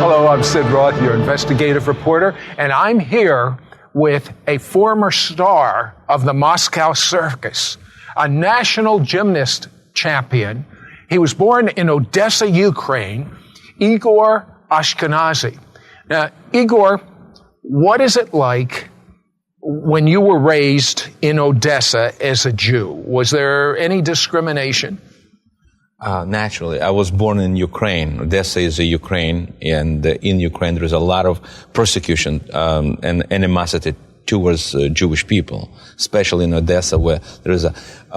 Hello, I'm Sid Roth, your investigative reporter, and I'm here with a former star of the Moscow Circus, a national gymnast champion. He was born in Odessa, Ukraine, Igor Ashkenazy. Now, Igor, what is it like when you were raised in Odessa as a Jew? Was there any discrimination? Naturally. I was born in Ukraine. Odessa is a Ukraine, and in Ukraine there is a lot of persecution and animosity towards Jewish people, especially in Odessa, where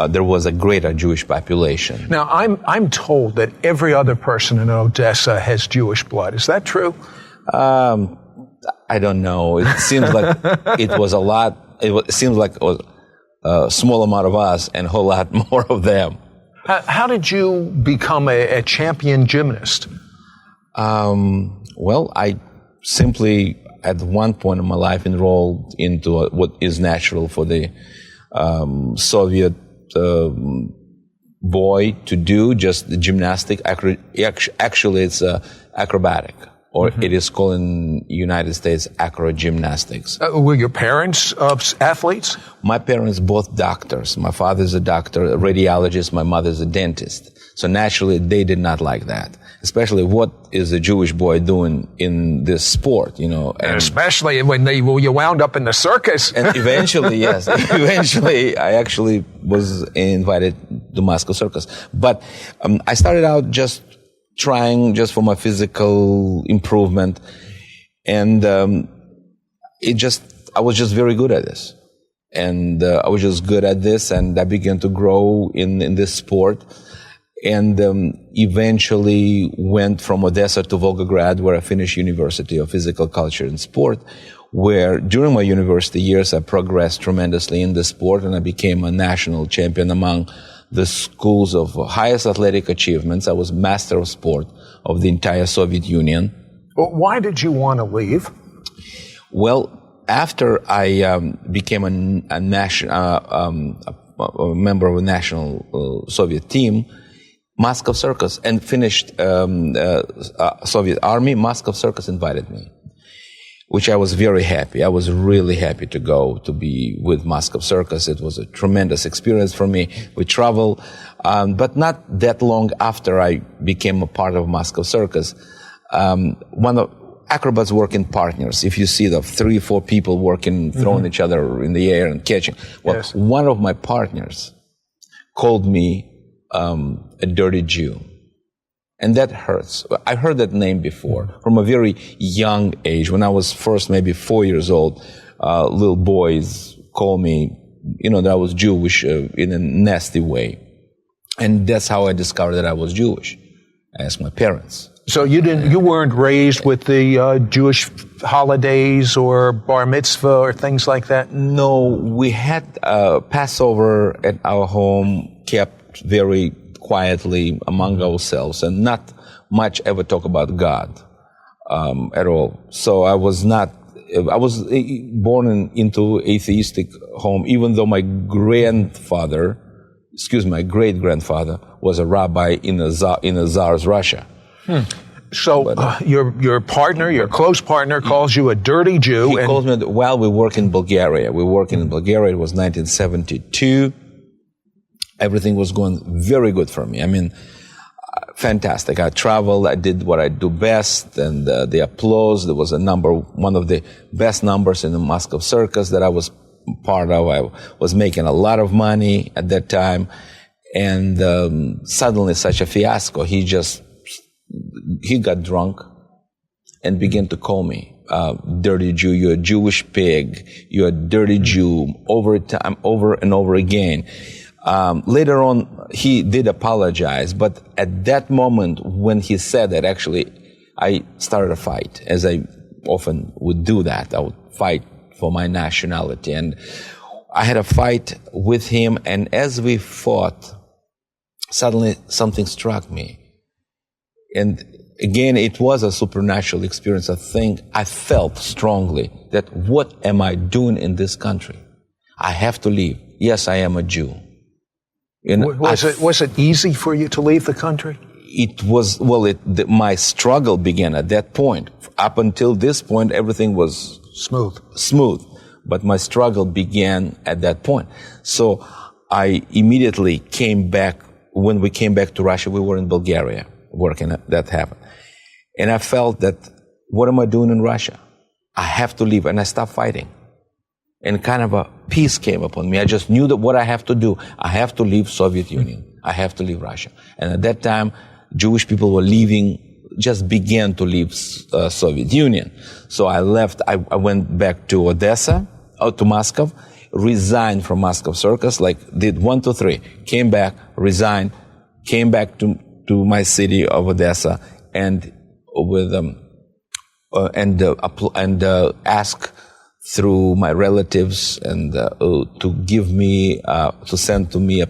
there was a greater Jewish population. Now, I'm told that every other person in Odessa has Jewish blood. Is that true? I don't know. It seems like it was a lot. It seems like it was a small amount of us and a whole lot more of them. How did you become a champion gymnast? Well, I simply, at one point in my life, enrolled into what is natural for the Soviet boy to do, just the gymnastic. Actually, it's acrobatic, or it is called in the United States acro-gymnastics. Were your parents athletes? My parents, both doctors. My father's a doctor, a radiologist. My mother's a dentist. So naturally, they did not like that. Especially, what is a Jewish boy doing in this sport, you know? And especially when you wound up in the circus. And eventually, yes. Eventually, I actually was invited to Moscow Circus. But I started out just trying just for my physical improvement. And I was just very good at this. And I was just good at this, and I began to grow in this sport. And eventually went from Odessa to Volgograd, where I finished University of Physical Culture and Sport, where during my university years I progressed tremendously in the sport, and I became a national champion among the schools of highest athletic achievements. I was master of sport of the entire Soviet Union. Well, why did you want to leave? Well, after I became a member of a national Soviet team, Moscow Circus, and finished Soviet Army, Moscow Circus invited me, which I was very happy. I was really happy to go to be with Moscow Circus. It was a tremendous experience for me. We traveled, but not that long after I became a part of Moscow Circus. One of acrobats working partners. If you see the 3 or 4 people working, throwing each other in the air and catching. Well, yes. One of my partners called me a dirty Jew. And that hurts. I heard that name before from a very young age. When I was first maybe 4 years old, little boys call me, you know, that I was Jewish in a nasty way. And that's how I discovered that I was Jewish. I asked my parents. So you weren't raised with the Jewish holidays or bar mitzvah or things like that? No, we had Passover at our home, kept very quietly among ourselves, and not much ever talk about God at all. So I was born into atheistic home, even though my great-grandfather was a rabbi in a Tsar's Russia. So your partner, your close partner, calls you a dirty Jew. He calls me while we work in Bulgaria. We were working in Bulgaria. It was 1972. Everything was going very good for me. I mean, fantastic. I traveled. I did what I do best, and the applause. There was one of the best numbers in the Moscow Circus that I was part of. I was making a lot of money at that time, and suddenly, such a fiasco. He got drunk and began to call me dirty Jew. You're a Jewish pig. You're a dirty Jew. Over and over again. Later on, he did apologize, but at that moment when he said that, actually, I started a fight, as I often would do that. I would fight for my nationality, and I had a fight with him, and as we fought, suddenly something struck me. And again, it was a supernatural experience. I felt strongly that what am I doing in this country? I have to leave. Yes, I am a Jew. Was it easy for you to leave the country? it was, my struggle began at that point. Up until this point, everything was smooth. But my struggle began at that point. So I immediately came back. When we came back to Russia, we were in Bulgaria working. That happened. And I felt that, what am I doing in Russia? I have to leave. And I stopped fighting. And kind of a peace came upon me. I just knew that what I have to do, I have to leave Soviet Union. I have to leave Russia. And at that time, Jewish people were just began to leave Soviet Union. So I left. I went back to Odessa, to Moscow, resigned from Moscow Circus, did 1, 2, 3, came back, resigned, came back to my city of Odessa, and with asked through my relatives and to give me to send to me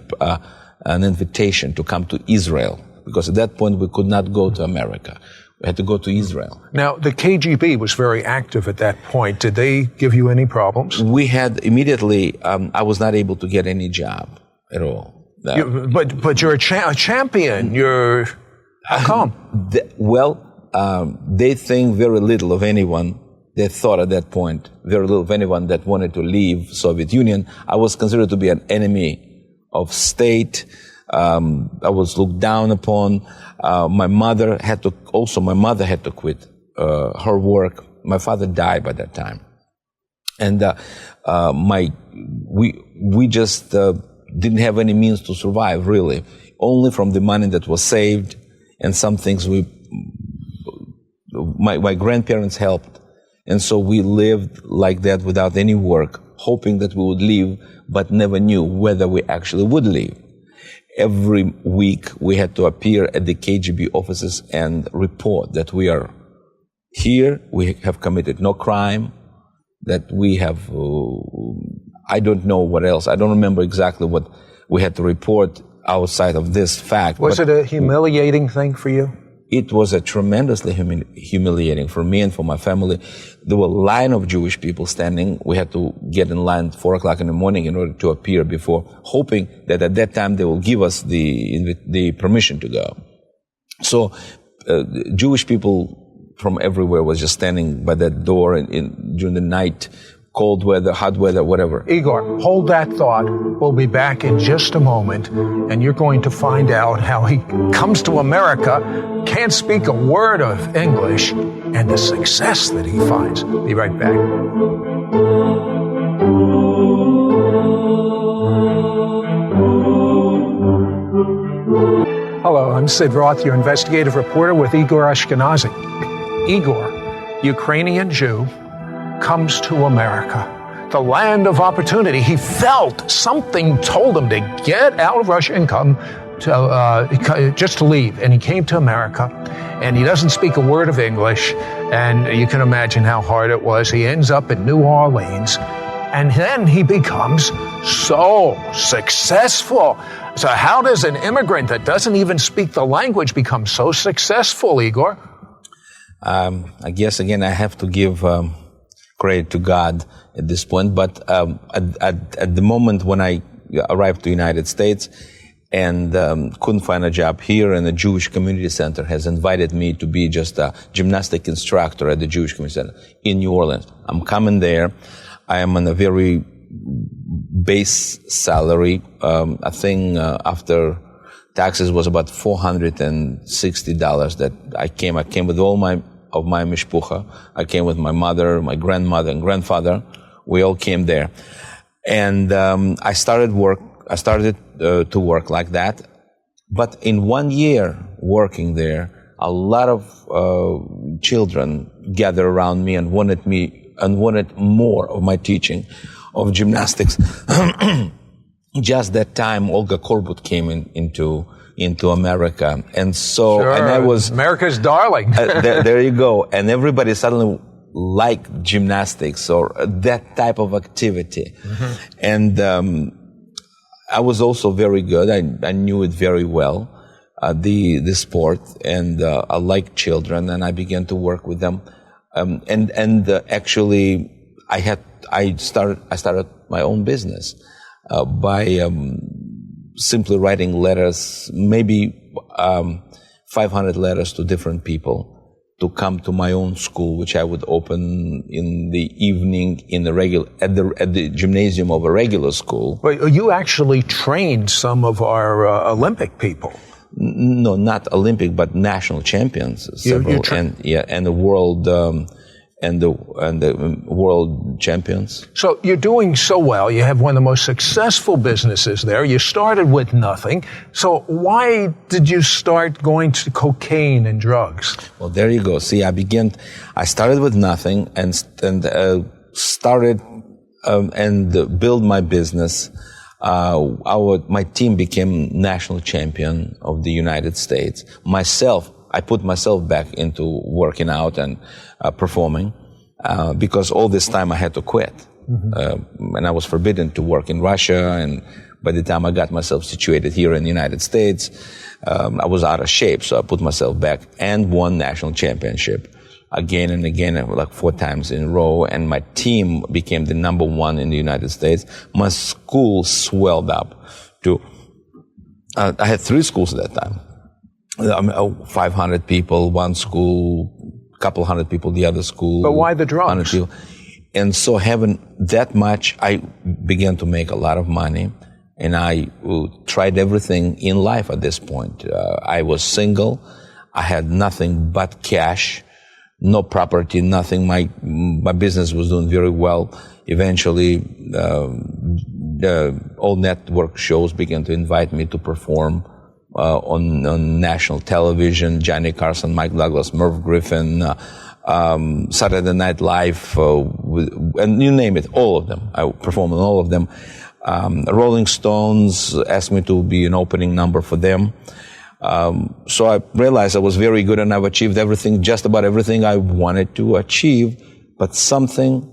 an invitation to come to Israel, because at that point we could not go to America. We had to go to Israel. Now, the KGB was very active at that point. Did they give you any problems? We had immediately, I was not able to get any job at all. But you're a champion. How come? They think very little of anyone. They thought at that point very little of anyone that wanted to leave Soviet Union. I was considered to be an enemy of state. I was looked down upon. My mother had to quit her work. My father died by that time, and we just didn't have any means to survive, really. Only from the money that was saved and some things my grandparents helped, and so we lived like that without any work, hoping that we would leave, but never knew whether we actually would leave. Every week we had to appear at the KGB offices and report that we are here, we have committed no crime, that we have, I don't know what else. I don't remember exactly what we had to report outside of this fact. Was it a humiliating thing for you? It was a tremendously humiliating for me and for my family. There were a line of Jewish people standing. We had to get in line at 4 o'clock in the morning in order to appear before, hoping that at that time they will give us the permission to go. So Jewish people from everywhere was just standing by that door during the night, cold weather, hot weather, whatever. Igor, hold that thought. We'll be back in just a moment, and you're going to find out how he comes to America, can't speak a word of English, and the success that he finds. Be right back. Hello, I'm Sid Roth, your investigative reporter with Igor Ashkenazi. Igor, Ukrainian Jew, comes to America, the land of opportunity. He felt something told him to get out of Russia and come to just to leave. And he came to America, and he doesn't speak a word of English, and you can imagine how hard it was. He ends up in New Orleans, and then he becomes so successful. So how does an immigrant that doesn't even speak the language become so successful, Igor? I guess, again, I have to give credit to God at this point, but at the moment when I arrived to the United States and couldn't find a job here, and the Jewish Community Center has invited me to be just a gymnastic instructor at the Jewish Community Center in New Orleans. I'm coming there. I am on a very base salary. I think after taxes was about $460 that I came with all my mishpucha. I came with my mother, my grandmother, and grandfather. We all came there, and I started to work like that. But in 1 year working there, a lot of children gathered around me and wanted more of my teaching of gymnastics. Just that time, Olga Korbut came into America, and so sure, and I was America's darling. there you go, and everybody suddenly liked gymnastics or that type of activity, and I was also very good. I knew it very well, the sport, and I liked children, and I began to work with them, actually I started my own business by simply writing letters, maybe 500 letters to different people to come to my own school, which I would open in the evening in the at the gymnasium of a regular school. But you actually trained some of our Olympic people. No, not Olympic, but national champions. Several, and the world and the world champions. So you're doing so well. You have one of the most successful businesses there. You started with nothing. So why did you start going to cocaine and drugs? Well, there you go. See, I started with nothing and started and build my business. My team became national champion of the United States. I put myself back into working out and performing because all this time I had to quit. And I was forbidden to work in Russia. And by the time I got myself situated here in the United States, I was out of shape. So I put myself back and won national championship again and again, like 4 times in a row. And my team became the number 1 in the United States. My school swelled up to, I had 3 schools at that time. 500 people, one school, couple hundred people, the other school. But why the drugs? And so having that much, I began to make a lot of money. And I tried everything in life at this point. I was single. I had nothing but cash, no property, nothing. My business was doing very well. Eventually, all network shows began to invite me to perform on national television. Johnny Carson, Mike Douglas, Merv Griffin, Saturday Night Live, and you name it, all of them. I performed on all of them. Rolling Stones asked me to be an opening number for them. So I realized I was very good and I've achieved everything, just about everything I wanted to achieve, but something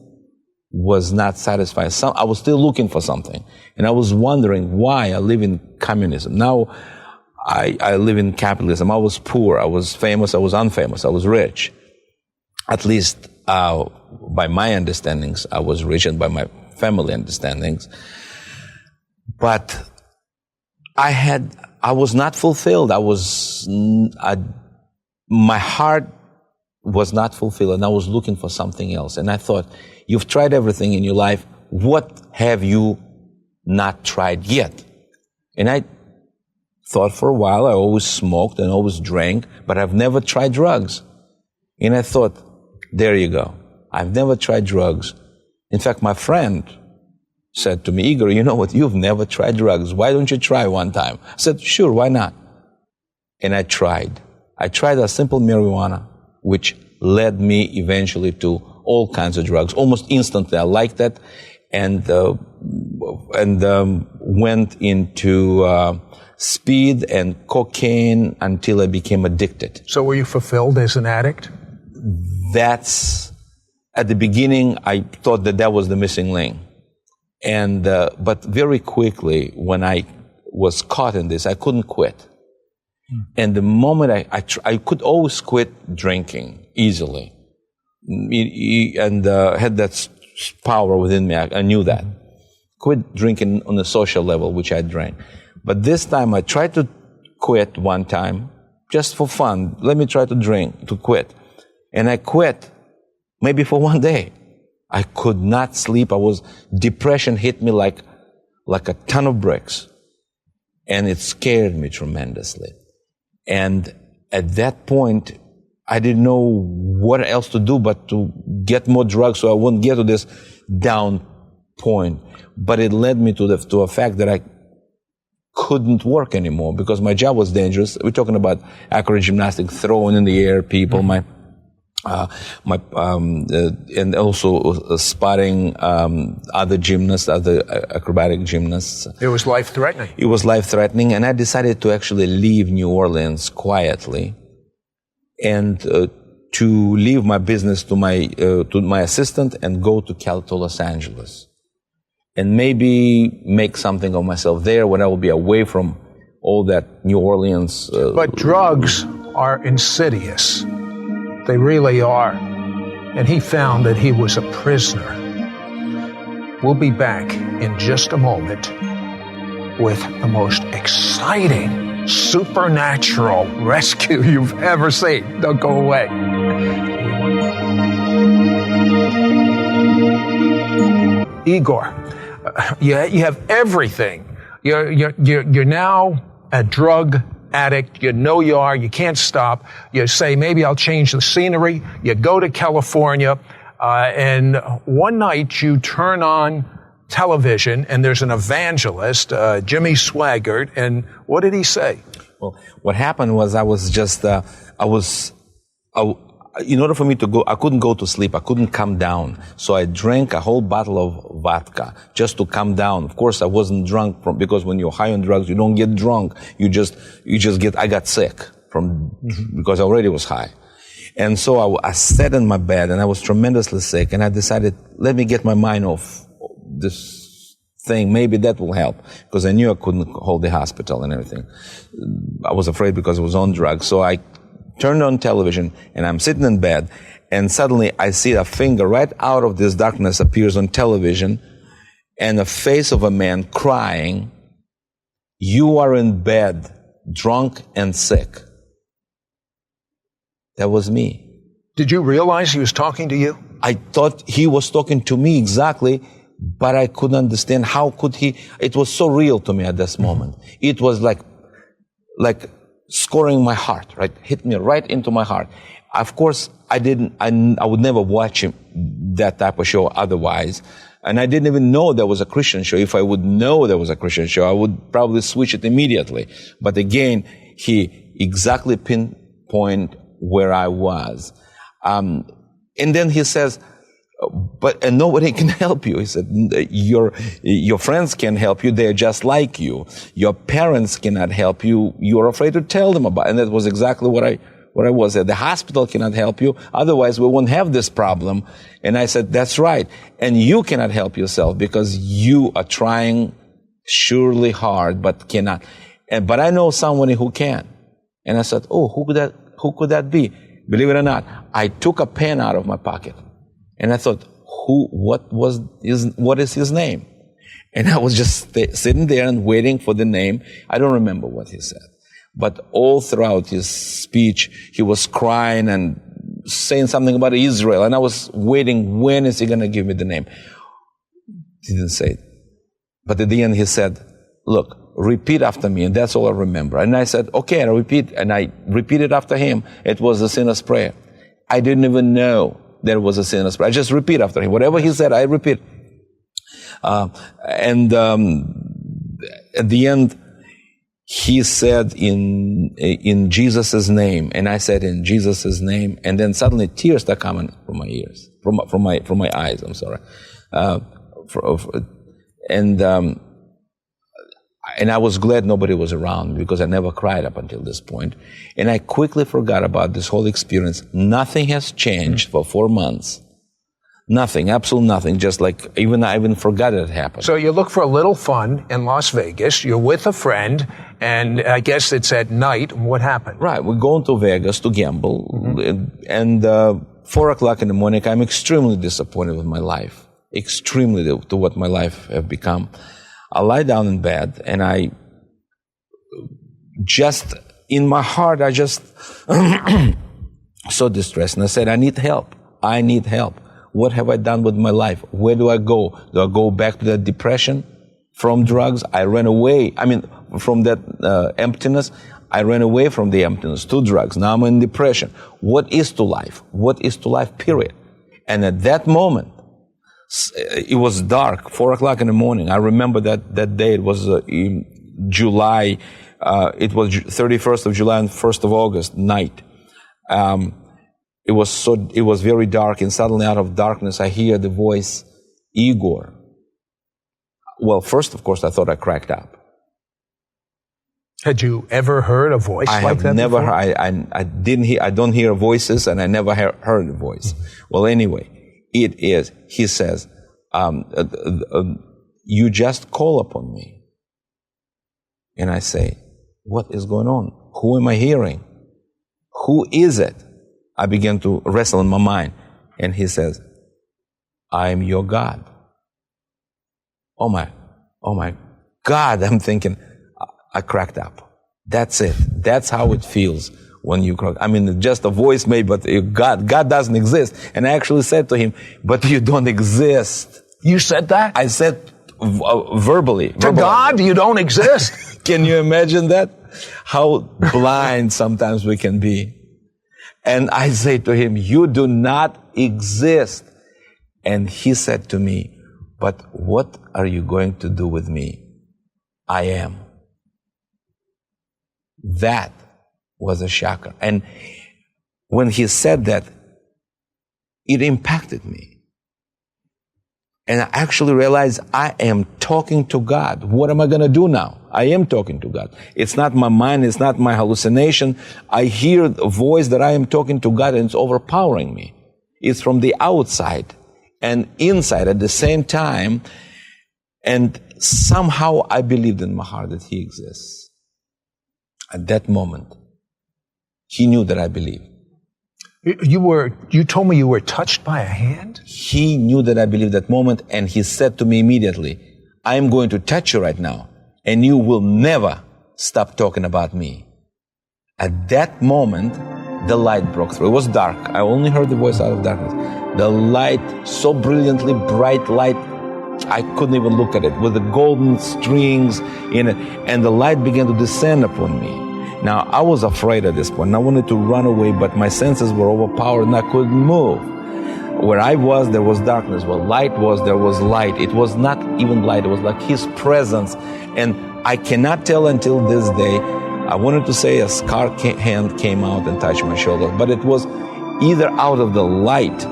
was not satisfying. I was still looking for something. And I was wondering why I live in communism. Now I live in capitalism. I was poor, I was famous, I was unfamous, I was rich. At least by my understandings, I was rich, and by my family understandings. But I was not fulfilled. My heart was not fulfilled, and I was looking for something else. And I thought, you've tried everything in your life. What have you not tried yet? And I thought for a while. I always smoked and always drank, but I've never tried drugs. And I thought, there you go. I've never tried drugs. In fact, my friend said to me, Igor, you know what? You've never tried drugs. Why don't you try one time? I said, sure, why not? And I tried. I tried a simple marijuana, which led me eventually to all kinds of drugs. Almost instantly, I liked that, and went into speed and cocaine until I became addicted. So were you fulfilled as an addict? That's, at the beginning, I thought that was the missing link. And, but very quickly, when I was caught in this, I couldn't quit. And the moment I could always quit drinking easily, and had that power within me. I knew that. Quit drinking on a social level, which I drank. But this time I tried to quit one time, just for fun. Let me try to quit. And I quit, maybe for one day. I could not sleep. Depression hit me like a ton of bricks. And it scared me tremendously. And at that point, I didn't know what else to do but to get more drugs so I wouldn't get to this down point. But it led me to a fact that I couldn't work anymore because my job was dangerous. We're talking about acrobat gymnastics, throwing in the air people, and also spotting other gymnasts, other acrobatic gymnasts. It was life-threatening. It was life-threatening, and I decided to actually leave New Orleans quietly, and to leave my business to my assistant and go to Los Angeles, and maybe make something of myself there when I will be away from all that New Orleans. But drugs are insidious. They really are. And he found that he was a prisoner. We'll be back in just a moment with the most exciting supernatural rescue you've ever seen. Don't go away. Igor, you have everything. You're now a drug addict. You know you are. You can't stop. You say, maybe I'll change the scenery. You go to California, and one night you turn on television, and there's an evangelist, Jimmy Swaggart, and what did he say? Well, what happened was in order for me to go, I couldn't go to sleep. I couldn't come down. So I drank a whole bottle of vodka just to calm down. Of course, I wasn't drunk because when you're high on drugs, you don't get drunk. I got sick because I already was high. And so I sat in my bed and I was tremendously sick, and I decided, let me get my mind off this thing. Maybe that will help, because I knew I couldn't hold the hospital and everything. I was afraid because I was on drugs. So I turned on television, and I'm sitting in bed, and suddenly I see a finger right out of this darkness appears on television, and a face of a man crying, "You are in bed, drunk and sick." That was me. Did you realize he was talking to you? I thought he was talking to me exactly, but I couldn't understand how could he. It was so real to me at this moment. It was like scoring my heart, right? Hit me right into my heart. Of course, I would never watch that type of show otherwise. And I didn't even know there was a Christian show. If I would know there was a Christian show, I would probably switch it immediately. But again, he exactly pinpointed where I was. And then he says, and nobody can help you. He said, your friends can help you. They're just like you. Your parents cannot help you. You're afraid to tell them about it. And that was exactly what I was. The hospital cannot help you. Otherwise, we won't have this problem. And I said, that's right. And you cannot help yourself because you are trying surely hard, but cannot. But I know someone who can. And I said, oh, who could that be? Believe it or not, I took a pen out of my pocket. And I thought, what is his name? And I was just sitting there and waiting for the name. I don't remember what he said. But all throughout his speech, he was crying and saying something about Israel. And I was waiting, when is he going to give me the name? He didn't say it. But at the end, he said, look, repeat after me. And that's all I remember. And I said, okay, I repeat. And I repeated after him. It was the sinner's prayer. I didn't even know there was a sinner's prayer. I just repeat after him. Whatever he said, I repeat. And at the end, he said in Jesus' name, and I said in Jesus' name, and then suddenly tears start coming from my ears, from my eyes. I'm sorry, and I was glad nobody was around because I never cried up until this point. And I quickly forgot about this whole experience. Nothing has changed for 4 months. Nothing, absolutely nothing. Just like I even forgot it happened. So you look for a little fun in Las Vegas. You're with a friend, and I guess it's at night. What happened? Right, we're going to Vegas to gamble, and 4 o'clock in the morning, I'm extremely disappointed with my life. Extremely to what my life have become. I lie down in bed, and I just, in my heart, I just so distressed. And I said, I need help. I need help. What have I done with my life? Where do I go? Do I go back to that depression from drugs? I ran away. From that emptiness. I ran away from the emptiness to drugs. Now I'm in depression. What is to life? What is to life, period? And at that moment, it was dark, 4 o'clock in the morning. I remember that day. It was in July. It was 31st of July and 1st of August night. It was very dark, and suddenly out of darkness, I hear the voice, Igor. Well, first, of course, I thought I cracked up. Had you ever heard a voice like that? I don't hear voices, and I never heard a voice. Well, anyway, it is. He says, you just call upon me. And I say, what is going on? Who am I hearing? Who is it? I began to wrestle in my mind. And he says, I am your God. Oh my God. I'm thinking, I cracked up. That's it. That's how it feels when you cry. I mean, just a voice maybe, but God doesn't exist. And I actually said to him, but you don't exist. You said that? I said verbally. To God, you don't exist. Can you imagine that? How blind sometimes we can be. And I say to him, you do not exist. And he said to me, but what are you going to do with me? I am. That was a shocker. And when he said that, it impacted me. And I actually realized I am talking to God. What am I going to do now? I am talking to God. It's not my mind. It's not my hallucination. I hear a voice that I am talking to God, and it's overpowering me. It's from the outside and inside at the same time. And somehow I believed in my heart that He exists. At that moment, He knew that I believed. You told me you were touched by a hand? He knew that I believed that moment, and He said to me immediately, I am going to touch you right now, and you will never stop talking about me. At that moment, the light broke through. It was dark. I only heard the voice out of darkness. The light, so brilliantly bright light, I couldn't even look at it, with the golden strings in it, and the light began to descend upon me. Now, I was afraid at this point. I wanted to run away, but my senses were overpowered and I couldn't move. Where I was, there was darkness. Where light was, there was light. It was not even light. It was like His presence. And I cannot tell until this day. I wanted to say a scar hand came out and touched my shoulder, but it was either out of the light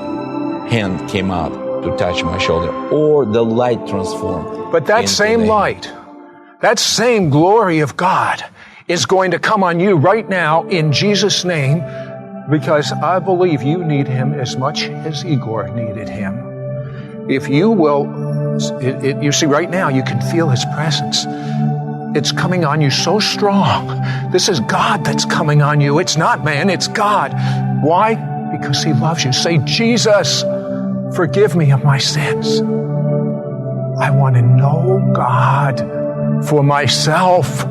hand came out to touch my shoulder, or the light transformed. But that same light, that same glory of God is going to come on you right now in Jesus' name, because I believe you need Him as much as Igor needed Him. If you will, you see right now you can feel His presence. It's coming on you so strong. This is God that's coming on you. It's not man, it's God. Why? Because He loves you. Say, Jesus, forgive me of my sins. I want to know God for myself.